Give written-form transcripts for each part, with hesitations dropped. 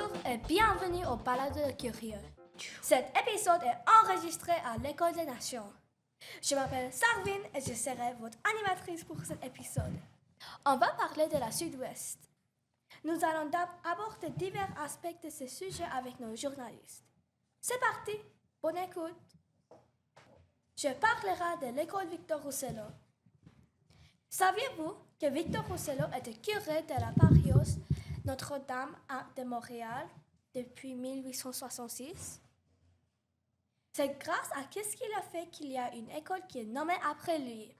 Bonjour et bienvenue au Balado Curieux. Cet épisode est enregistré à l'École des Nations. Je m'appelle Sarvin et je serai votre animatrice pour cet épisode. On va parler de la Sud-Ouest. Nous allons aborder divers aspects de ce sujet avec nos journalistes. C'est parti, bonne écoute. Je parlerai de l'école Victor Rousselot. Saviez-vous que Victor Rousselot était curé de la paroisse Notre-Dame de Montréal depuis 1866? C'est grâce à ce qu'il a fait qu'il y a une école qui est nommée après lui.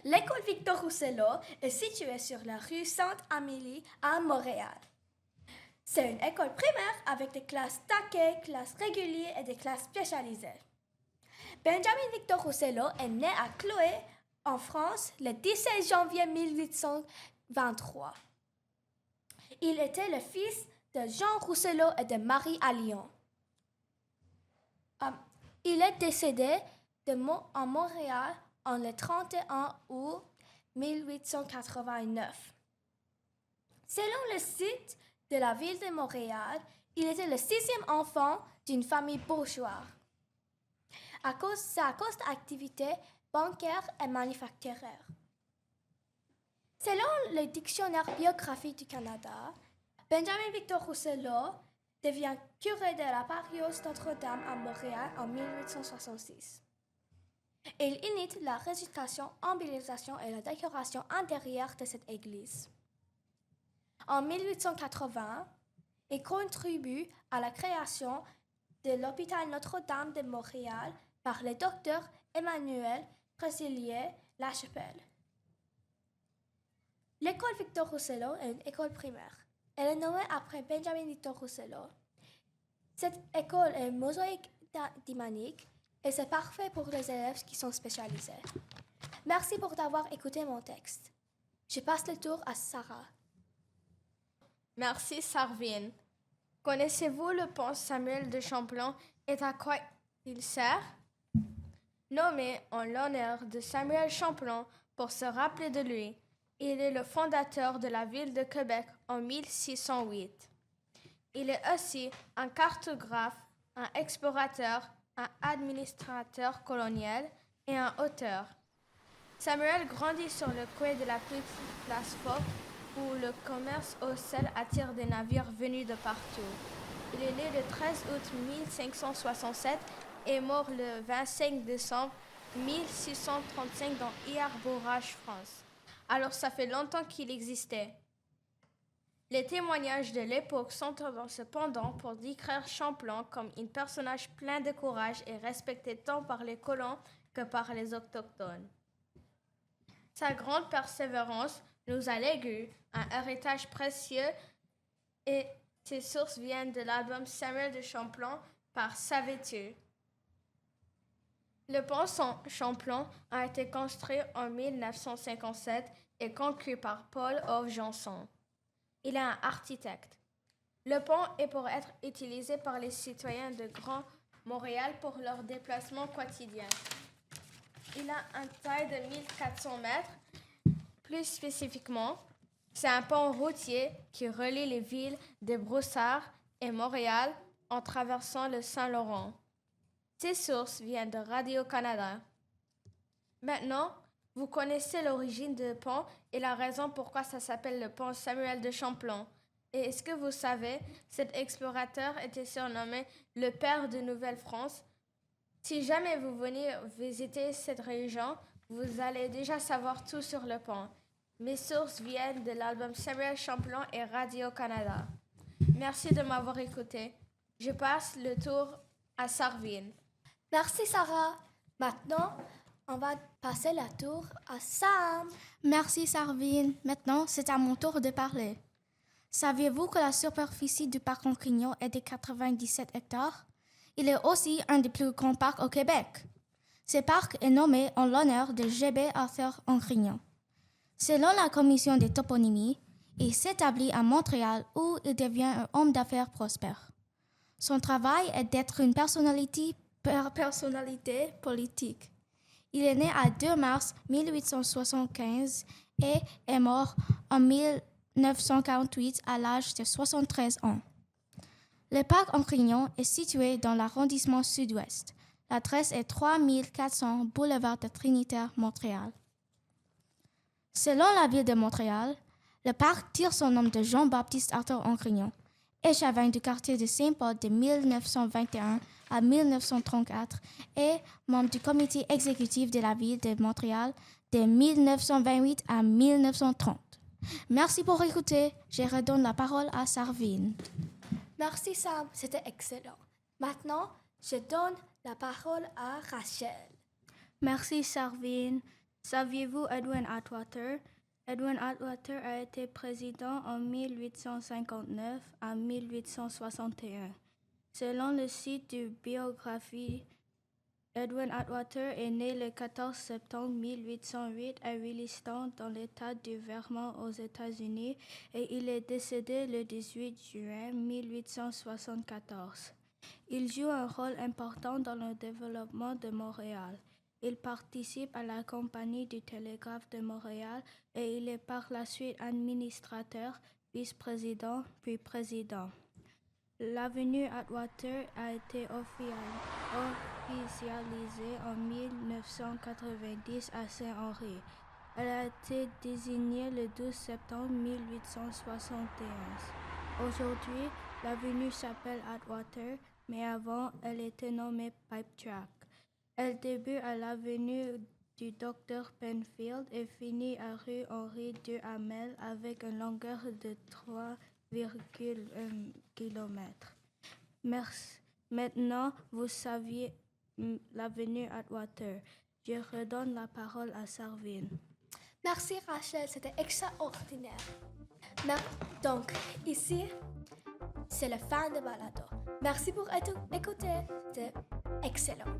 L'école Victor Rousselot est située sur la rue Sainte-Amélie à Montréal. C'est une école primaire avec des classes d'accueil, classes régulières et des classes spécialisées. Benjamin Victor Rousselot est né à Chloé, en France, le 17 janvier 1823. Il était le fils de Jean Rousselot et de Marie à Lyon. Il est décédé en Montréal en le 31 août 1889. Selon le site de la ville de Montréal, il était le 6e enfant d'une famille bourgeoise. C'est à cause d'activités bancaires et manufacturières. Selon le dictionnaire biographique du Canada, Benjamin Victor Rousselot devient curé de la paroisse Notre-Dame à Montréal en 1866. Il initie la récitation, embellisation et la décoration intérieure de cette église. En 1880, il contribue à la création de l'hôpital Notre-Dame de Montréal par le docteur Emmanuel Presilier-Lachapelle. L'école Victor Rousselot est une école primaire. Elle est nommée après Benjamin Victor Rousselot. Cette école est mosaïque dynamique et c'est parfait pour les élèves qui sont spécialisés. Merci pour avoir écouté mon texte. Je passe le tour à Sarah. Merci Sarvin. Connaissez-vous le pont Samuel de Champlain et à quoi il sert? Nommé en l'honneur de Samuel Champlain pour se rappeler de lui, il est le fondateur de la ville de Québec en 1608. Il est aussi un cartographe, un explorateur, un administrateur colonial et un auteur. Samuel grandit sur le quai de la petite place forte où le commerce au sel attire des navires venus de partout. Il est né le 13 août 1567 et mort le 25 décembre 1635 dans Hyerbourage, France. Alors ça fait longtemps qu'il existait. Les témoignages de l'époque sont cependant pour décrire Champlain comme un personnage plein de courage et respecté tant par les colons que par les autochtones. Sa grande persévérance nous a légué un héritage précieux et ses sources viennent de l'album Samuel de Champlain par Savais-tu? Le pont Champlain a été construit en 1957 et conçu par Paul Ove Janson. Il est un architecte. Le pont est pour être utilisé par les citoyens de Grand Montréal pour leurs déplacements quotidiens. Il a une taille de 1400 mètres. Plus spécifiquement, c'est un pont routier qui relie les villes de Brossard et Montréal en traversant le Saint-Laurent. Ses sources viennent de Radio-Canada. Maintenant, vous connaissez l'origine du pont et la raison pourquoi ça s'appelle le pont Samuel de Champlain. Et est-ce que vous savez, cet explorateur était surnommé le père de Nouvelle-France? Si jamais vous venez visiter cette région, vous allez déjà savoir tout sur le pont. Mes sources viennent de l'album Samuel Champlain et Radio-Canada. Merci de m'avoir écouté. Je passe le tour à Sarvin. Merci Sarah. Maintenant, on va passer la tour à Sam. Merci Sarvin. Maintenant, c'est à mon tour de parler. Saviez-vous que la superficie du parc Oncrignon est de 97 hectares? Il est aussi un des plus grands parcs au Québec. Ce parc est nommé en l'honneur de G.B. Arthur Oncrignon. Selon la commission des toponymies, il s'établit à Montréal où il devient un homme d'affaires prospère. Son travail est d'être une personnalité politique. Il est né à 2 mars 1875 et est mort en 1948 à l'âge de 73 ans. Le parc Oncrignon est situé dans l'arrondissement sud-ouest. L'adresse est 3400 boulevard de Trinitaire, Montréal. Selon la ville de Montréal, le parc tire son nom de Jean-Baptiste Arthur Oncrignon, échevin du quartier de Saint-Paul de 1921 à 1934 et membre du comité exécutif de la ville de Montréal de 1928 à 1930. Merci pour écouter. Je redonne la parole à Sarvine. Merci Sam, c'était excellent. Maintenant, je donne la parole à Rachel. Merci, Sarvine. Saviez-vous Edwin Atwater? Edwin Atwater a été président en 1859 à 1861. Selon le site de biographie, Edwin Atwater est né le 14 septembre 1808 à Williston, dans l'État du Vermont aux États-Unis, et il est décédé le 18 juin 1874. Il joue un rôle important dans le développement de Montréal. Il participe à la Compagnie du télégraphe de Montréal et il est par la suite administrateur, vice-président, puis président. L'avenue Atwater a été officialisée en 1990 à Saint-Henri. Elle a été désignée le 12 septembre 1871. Aujourd'hui, l'avenue s'appelle Atwater, mais avant, elle était nommée Pipe Track. Elle débute à l'avenue du Dr Penfield et finit à rue Henri II Hamel avec une longueur de 3,1 km. Maintenant, vous saviez l'avenue Atwater. Je redonne la parole à Sarvine. Merci Rachel, c'était extraordinaire. Donc, ici, c'est la fin de balado. Merci pour écouter, c'était excellent.